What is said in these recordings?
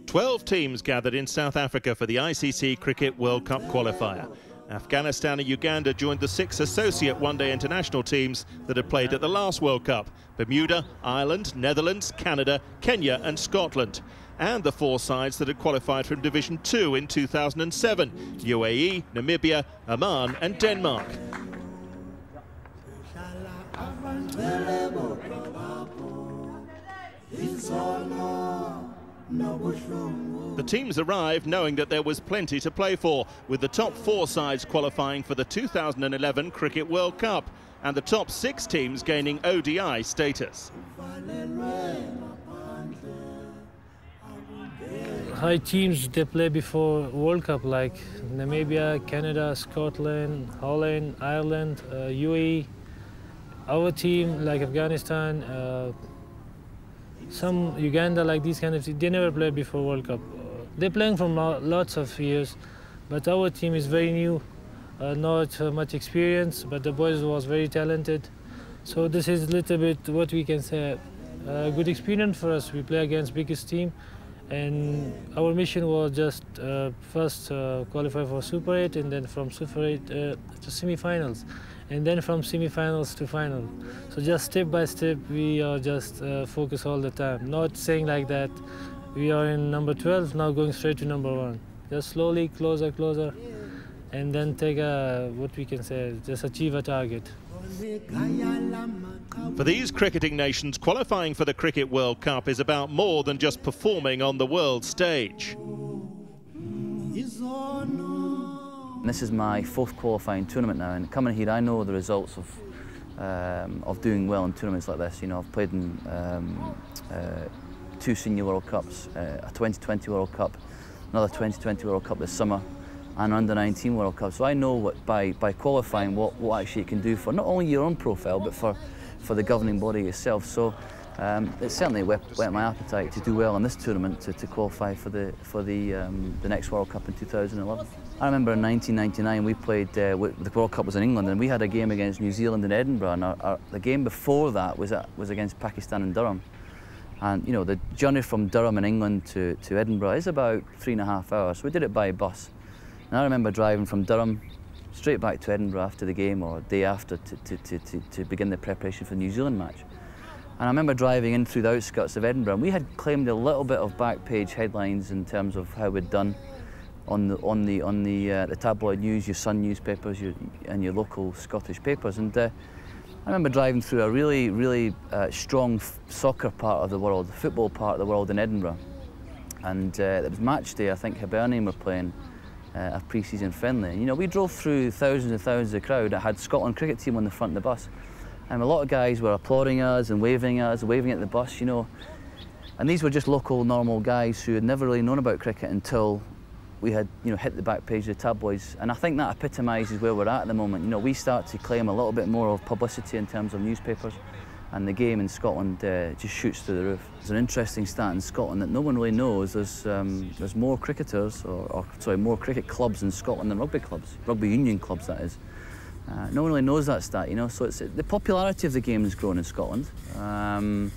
12 teams gathered in South Africa for the ICC Cricket World Cup qualifier. Afghanistan and Uganda joined the 6 associate one-day international teams that had played at the last World Cup: Bermuda, Ireland, Netherlands, Canada, Kenya and Scotland. And the 4 sides that had qualified from Division 2 in 2007: UAE, Namibia, Oman and Denmark. The teams arrived knowing that there was plenty to play for, with the top 4 sides qualifying for the 2011 Cricket World Cup and the top 6 teams gaining ODI status. High teams they play before World Cup, like Namibia, Canada, Scotland, Holland, Ireland, UAE. Our team, like Afghanistan, some Uganda, like these kind of teams, they never played before World Cup. They're playing from lots of years, but our team is very new, not much experience, but the boys was very talented. So this is a little bit what we can say, a good experience for us. We play against biggest team, and our mission was just first qualify for Super 8, and then from Super 8 to semi-finals, and then from semi-finals to final. So just step by step, we are just focus all the time. Not saying like that, we are in number 12, now going straight to number 1. Just slowly, closer, closer, and then take a, what we can say, just achieve a target. For these cricketing nations, qualifying for the Cricket World Cup is about more than just performing on the world stage. This is my 4th qualifying tournament now, and coming here I know the results of doing well in tournaments like this. You know, I've played in 2 senior World Cups, a 2020 World Cup, another 2020 World Cup this summer, and under-19 World Cup. So I know what by qualifying what actually it can do for not only your own profile but for the governing body itself. So it certainly whet my appetite to do well in this tournament to qualify for the next World Cup in 2011. I remember in 1999 we played, the World Cup was in England, and we had a game against New Zealand in Edinburgh, and the game before that was against Pakistan in Durham. And you know, the journey from Durham in England to Edinburgh is about 3.5 hours. So we did it by bus. And I remember driving from Durham straight back to Edinburgh after the game, or day after, to begin the preparation for the New Zealand match. And I remember driving in through the outskirts of Edinburgh, and we had claimed a little bit of back page headlines in terms of how we'd done on the tabloid news, your Sun newspapers, and your local Scottish papers. And I remember driving through a really strong soccer part of the world, the football part of the world in Edinburgh. And it was match day. I think Hibernian were playing a pre-season friendly. And, you know, we drove through thousands and thousands of crowd that had Scotland cricket team on the front of the bus. And a lot of guys were applauding us and waving at the bus, you know. And these were just local, normal guys who had never really known about cricket until we had, you know, hit the back page of the tabloids. And I think that epitomises where we're at the moment. You know, we start to claim a little bit more of publicity in terms of newspapers, and the game in Scotland just shoots through the roof. There's an interesting stat in Scotland that no one really knows. There's more cricketers, more cricket clubs in Scotland than rugby clubs, rugby union clubs that is. No one really knows that stat, you know, so the popularity of the game has grown in Scotland. The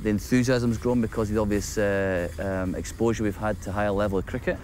enthusiasm's grown because of the obvious exposure we've had to higher level of cricket.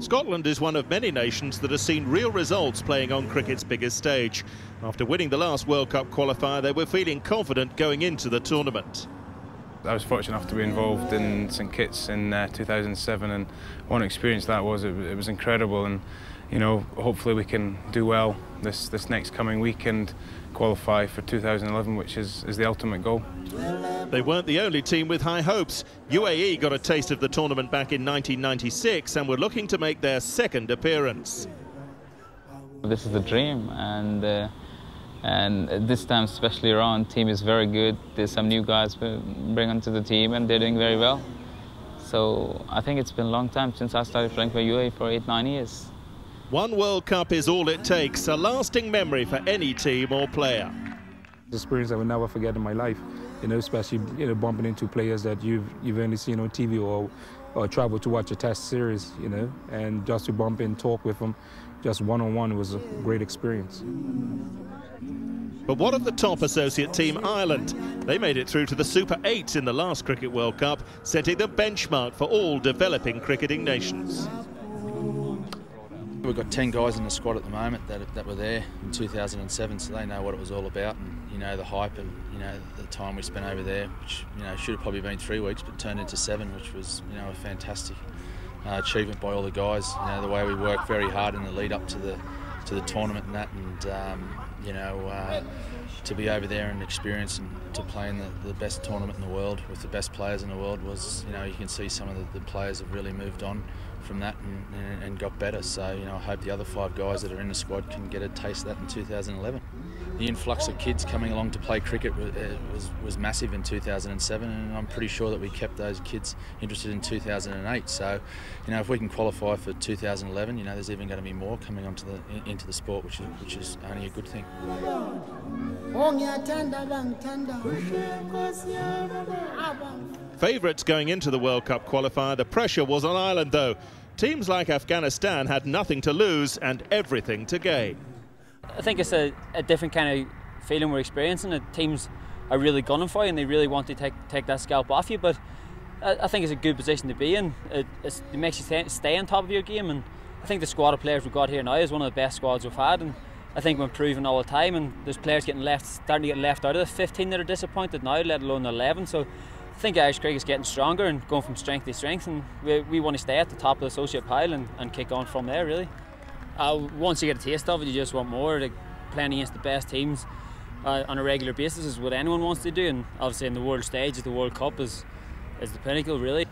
Scotland is one of many nations that has seen real results playing on cricket's biggest stage. After winning the last World Cup qualifier, they were feeling confident going into the tournament. I was fortunate enough to be involved in St Kitts in 2007, and one experience that was, it was incredible. And you know, hopefully we can do well this next coming week and qualify for 2011, which is the ultimate goal. They weren't the only team with high hopes. UAE got a taste of the tournament back in 1996 and were looking to make their 2nd appearance. This is the dream, and this time especially around, team is very good. There's some new guys we bring onto the team, and they're doing very well. So I think it's been a long time since I started playing for UAE, for 8-9 years. One World Cup is all it takes, a lasting memory for any team or player. Experience I will never forget in my life, you know, especially, you know, bumping into players that you've only seen on TV or travel to watch a test series, you know, and just to bump in, talk with them, just one-on-one was a great experience. But what of the top associate team, Ireland? They made it through to the Super 8 in the last Cricket World Cup, setting the benchmark for all developing cricketing nations. We've got 10 guys in the squad at the moment that were there in 2007, so they know what it was all about, and you know the hype, and you know the time we spent over there, which you know should have probably been 3 weeks, but turned into 7, which was you know a fantastic achievement by all the guys. You know the way we worked very hard in the lead up to the tournament and that, and you know to be over there and experience and to play in the best tournament in the world with the best players in the world was, you know, you can see some of the players have really moved on from that and got better. So, you know, I hope the other 5 guys that are in the squad can get a taste of that in 2011. The influx of kids coming along to play cricket was massive in 2007, and I'm pretty sure that we kept those kids interested in 2008. So, you know, if we can qualify for 2011, you know, there's even going to be more coming onto into the sport, which is only a good thing. Favourites going into the World Cup qualifier, the pressure was on Ireland though. Teams like Afghanistan had nothing to lose and everything to gain. I think it's a different kind of feeling we're experiencing. The teams are really gunning for you and they really want to take that scalp off you, but I think it's a good position to be in. It makes you stay on top of your game, and I think the squad of players we've got here now is one of the best squads we've had, and I think we're improving all the time, and there's players starting to get left out of the 15 that are disappointed now, let alone the 11. So I think Irish cricket is getting stronger and going from strength to strength, and we want to stay at the top of the associate pile and kick on from there, really. Once you get a taste of it, you just want more. Like, playing against the best teams on a regular basis is what anyone wants to do, and obviously in the world stage, the World Cup is the pinnacle, really.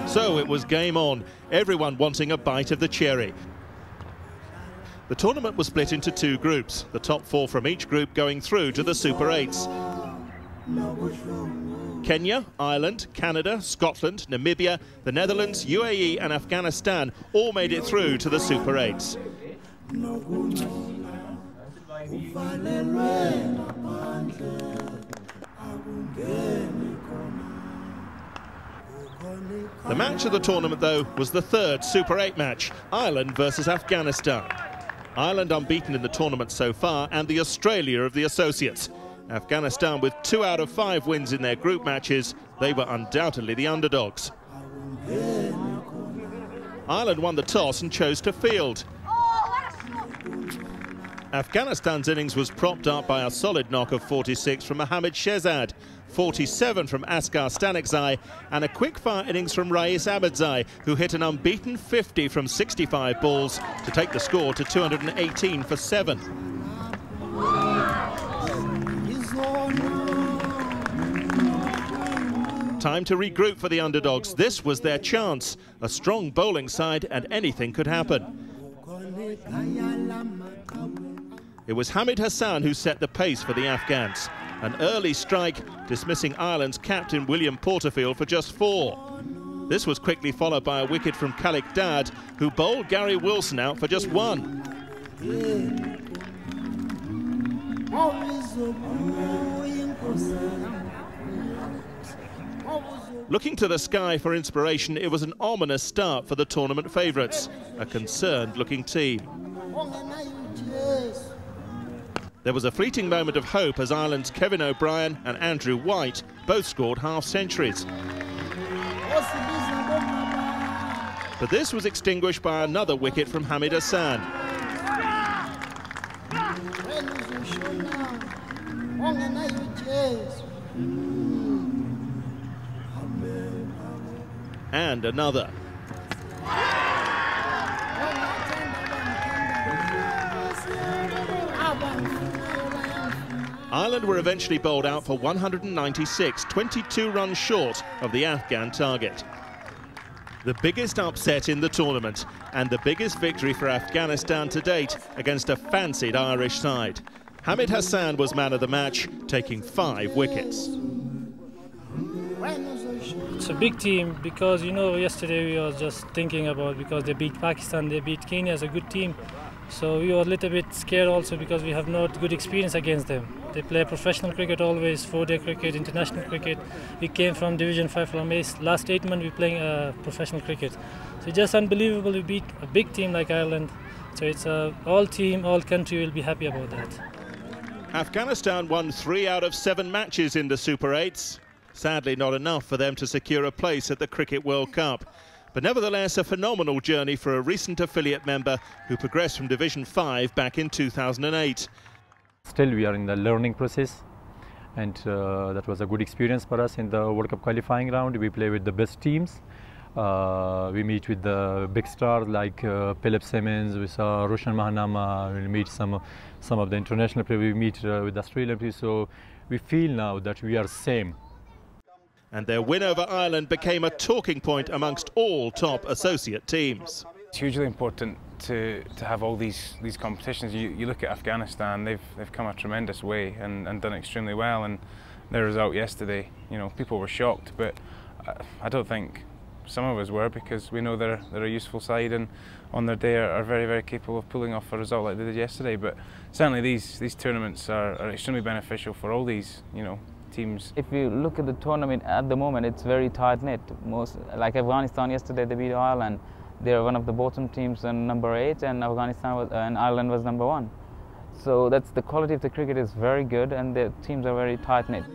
So it was game on, everyone wanting a bite of the cherry. The tournament was split into 2 groups, the top 4 from each group going through to the Super 8s. Kenya, Ireland, Canada, Scotland, Namibia, the Netherlands, UAE and Afghanistan all made it through to the Super 8s. The match of the tournament, though, was the 3rd Super 8 match, Ireland versus Afghanistan. Ireland unbeaten in the tournament so far, and the Australia of the associates. Afghanistan with 2 out of 5 wins in their group matches, they were undoubtedly the underdogs. Ireland won the toss and chose to field. Afghanistan's innings was propped up by a solid knock of 46 from Mohammad Shehzad, 47 from Asghar Stanekzai, and a quick-fire innings from Rais Ahmedzai, who hit an unbeaten 50 from 65 balls to take the score to 218 for 7. Time to regroup for the underdogs. This was their chance. A strong bowling side and anything could happen. It was Hamid Hassan who set the pace for the Afghans. An early strike, dismissing Ireland's captain William Porterfield for just 4. This was quickly followed by a wicket from Khalik Dad, who bowled Gary Wilson out for just 1. Looking to the sky for inspiration, it was an ominous start for the tournament favourites, a concerned-looking team. There was a fleeting moment of hope as Ireland's Kevin O'Brien and Andrew White both scored half-centuries. But this was extinguished by another wicket from Hamid Hassan. And another. Ireland were eventually bowled out for 196, 22 runs short of the Afghan target. The biggest upset in the tournament and the biggest victory for Afghanistan to date against a fancied Irish side. Hamid Hassan was man of the match, taking 5 wickets. It's a big team because, you know, yesterday we were just thinking about, because they beat Pakistan, they beat Kenya as a good team. So we were a little bit scared also because we have not good experience against them. They play professional cricket always, 4-day cricket, international cricket. We came from Division 5 from last 8 months we're playing professional cricket. So it's just unbelievable we beat a big team like Ireland. So it's all team, all country will be happy about that. Afghanistan won 3 out of 7 matches in the Super 8s. Sadly not enough for them to secure a place at the Cricket World Cup. But nevertheless a phenomenal journey for a recent affiliate member who progressed from Division 5 back in 2008. Still we are in the learning process, and that was a good experience for us in the World Cup qualifying round. We play with the best teams. We meet with the big stars like Philip Simmons, we saw Roshan Mahanama, we meet some of the international players, we meet with Australian players, so we feel now that we are same. And their win over Ireland became a talking point amongst all top associate teams. It's hugely important to have all these competitions. You look at Afghanistan, they've come a tremendous way and done extremely well, and their result yesterday, you know, people were shocked, but I don't think some of us were, because we know they're a useful side and on their day are very, very capable of pulling off a result like they did yesterday. But certainly these tournaments are extremely beneficial for all these, you know, teams. If you look at the tournament at the moment, it's very tight-knit. Most, like Afghanistan yesterday, they beat Ireland. They're one of the bottom teams and number 8, and and Ireland was number 1. So that's the quality of the cricket is very good, and the teams are very tight-knit.